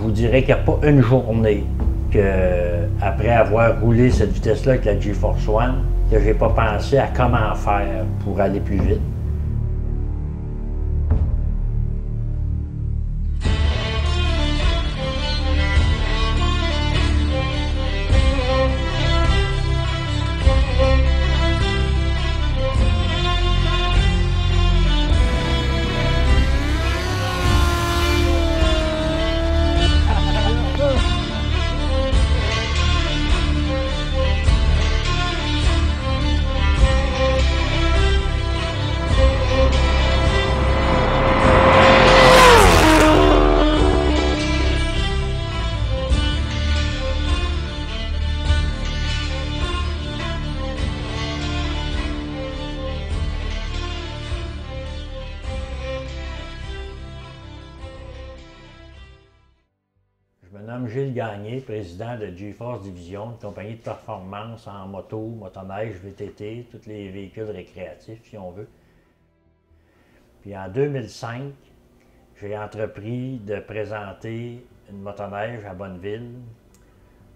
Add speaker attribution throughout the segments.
Speaker 1: vous dirais qu'il n'y a pas une journée après avoir roulé cette vitesse-là avec la GeForce One, que je n'ai pas pensé à comment faire pour aller plus vite. Je me nomme Gilles Gagné, président de GeForce Division, une compagnie de performance en moto, motoneige, VTT, tous les véhicules récréatifs si on veut. Puis en 2005, j'ai entrepris de présenter une motoneige à Bonneville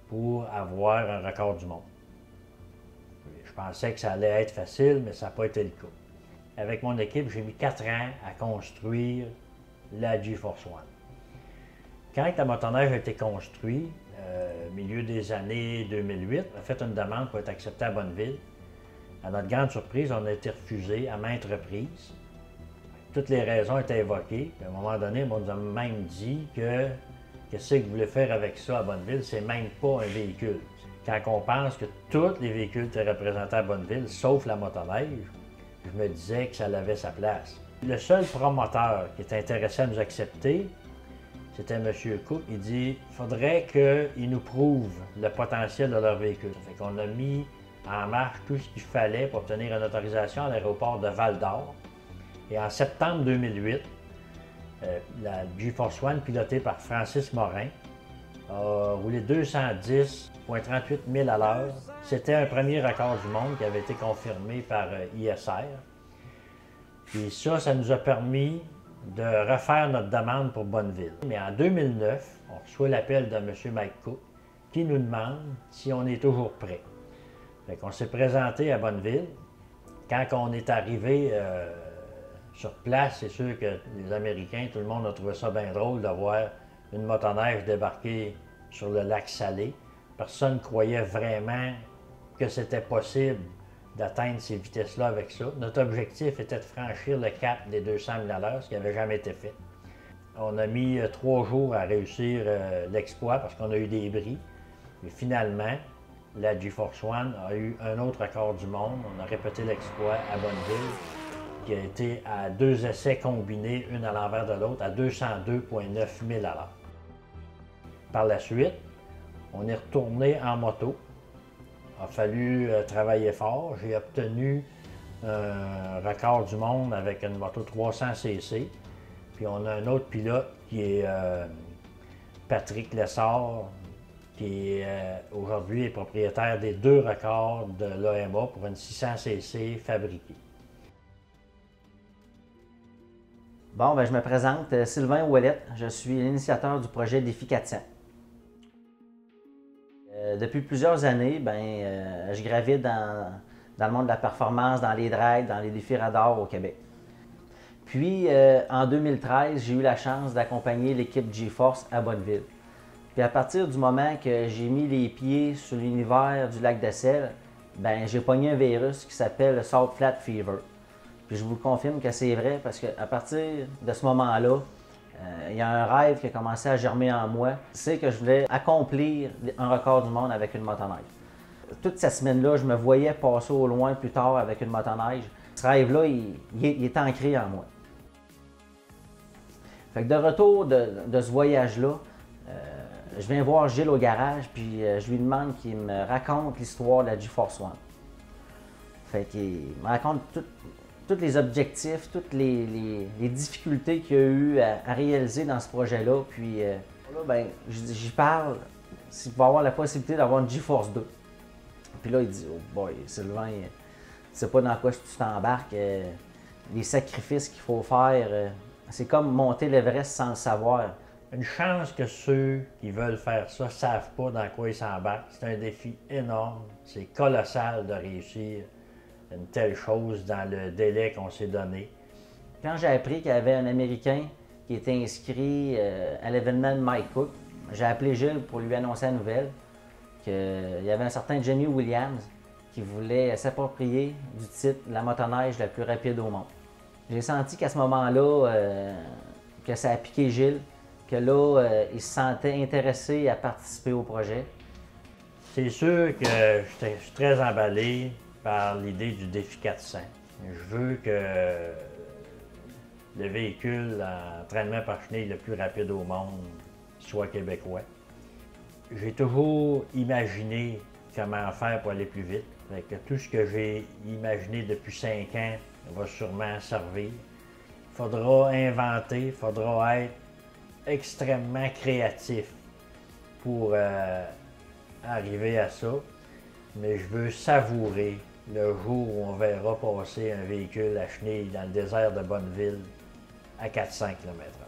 Speaker 1: pour avoir un record du monde. Je pensais que ça allait être facile, mais ça n'a pas été le cas. Avec mon équipe, j'ai mis 4 ans à construire la GeForce One. Quand la motoneige a été construite, au milieu des années 2008, on a fait une demande pour être accepté à Bonneville. À notre grande surprise, on a été refusé à maintes reprises. Toutes les raisons étaient évoquées. Puis à un moment donné, on nous a même dit que qu'est-ce que vous voulez faire avec ça à Bonneville, c'est même pas un véhicule. Quand on pense que tous les véhicules étaient représentés à Bonneville, sauf la motoneige, je me disais que ça avait sa place. Le seul promoteur qui était intéressé à nous accepter, c'était M. Cook. Il dit qu'il faudrait qu'ils nous prouvent le potentiel de leur véhicule. Ça fait qu'on a mis en marche tout ce qu'il fallait pour obtenir une autorisation à l'aéroport de Val-d'Or. Et en septembre 2008, la GeForce One, pilotée par Francis Morin, a roulé 210,38 000 à l'heure. C'était un premier record du monde qui avait été confirmé par ISR. Puis ça nous a permis de refaire notre demande pour Bonneville. Mais en 2009, on reçoit l'appel de M. Mike Cook qui nous demande si on est toujours prêt. Fait qu'on s'est présenté à Bonneville. Quand on est arrivé sur place, c'est sûr que les Américains, tout le monde a trouvé ça bien drôle de voir une motoneige débarquer sur le lac Salé. Personne ne croyait vraiment que c'était possible d'atteindre ces vitesses-là avec ça. Notre objectif était de franchir le cap des 200 000 à l'heure, ce qui n'avait jamais été fait. On a mis 3 jours à réussir l'exploit parce qu'on a eu des bris. Mais finalement, la GeForce One a eu un autre record du monde. On a répété l'exploit à Bonneville, qui a été à 2 essais combinés, une à l'envers de l'autre, à 202,9 000 à l'heure. Par la suite, on est retourné en moto. Il a fallu travailler fort. J'ai obtenu un record du monde avec une moto 300 cc. Puis on a un autre pilote qui est Patrick Lessard, qui aujourd'hui est propriétaire des 2 records de l'AMA pour une 600 cc fabriquée.
Speaker 2: Bon, ben, je me présente, Sylvain Ouellette. Je suis l'initiateur du projet Défi 400. Depuis plusieurs années, je gravite dans le monde de la performance, dans les drags, dans les défis radars au Québec. Puis, en 2013, j'ai eu la chance d'accompagner l'équipe GeForce à Bonneville. Puis, à partir du moment que j'ai mis les pieds sur l'univers du lac de Sel, j'ai pogné un virus qui s'appelle le Salt Flat Fever. Puis, je vous confirme que c'est vrai parce qu'à partir de ce moment-là, il y a un rêve qui a commencé à germer en moi, c'est que je voulais accomplir un record du monde avec une motoneige. Toute cette semaine-là, je me voyais passer au loin plus tard avec une motoneige. Ce rêve-là, il est ancré en moi. Fait que de retour de ce voyage-là, je viens voir Gilles au garage, puis je lui demande qu'il me raconte l'histoire de la GeForce One. Fait qu'il me raconte tous les objectifs, toutes les difficultés qu'il y a eu à réaliser dans ce projet-là. Puis là, j'y parle s'il va avoir la possibilité d'avoir une GeForce 2. Puis là, il dit, oh boy, Sylvain, tu sais pas dans quoi tu t'embarques, les sacrifices qu'il faut faire, c'est comme monter l'Everest sans le savoir.
Speaker 1: Une chance que ceux qui veulent faire ça ne savent pas dans quoi ils s'embarquent. C'est un défi énorme. C'est colossal de réussir une telle chose dans le délai qu'on s'est donné.
Speaker 2: Quand j'ai appris qu'il y avait un Américain qui était inscrit à l'événement de Mike Cook, j'ai appelé Gilles pour lui annoncer la nouvelle qu'il y avait un certain Jenny Williams qui voulait s'approprier du titre de la motoneige la plus rapide au monde. J'ai senti qu'à ce moment-là, que ça a piqué Gilles, que là, il se sentait intéressé à participer au projet.
Speaker 1: C'est sûr que je suis très emballé par l'idée du défi 400. Je veux que le véhicule à entraînement par chenille le plus rapide au monde soit québécois. J'ai toujours imaginé comment faire pour aller plus vite. Fait que tout ce que j'ai imaginé depuis 5 ans va sûrement servir. Il faudra inventer, il faudra être extrêmement créatif pour arriver à ça. Mais je veux savourer le jour où on verra passer un véhicule à chenille dans le désert de Bonneville à 400 km/h.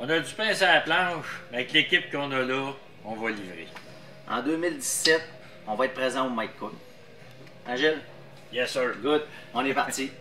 Speaker 1: On a du pain sur la planche. Avec l'équipe qu'on a là, on va livrer.
Speaker 2: En 2017, on va être présent au Mike Cook. Hein, Gilles?
Speaker 1: Yes, sir.
Speaker 2: Good. On est parti.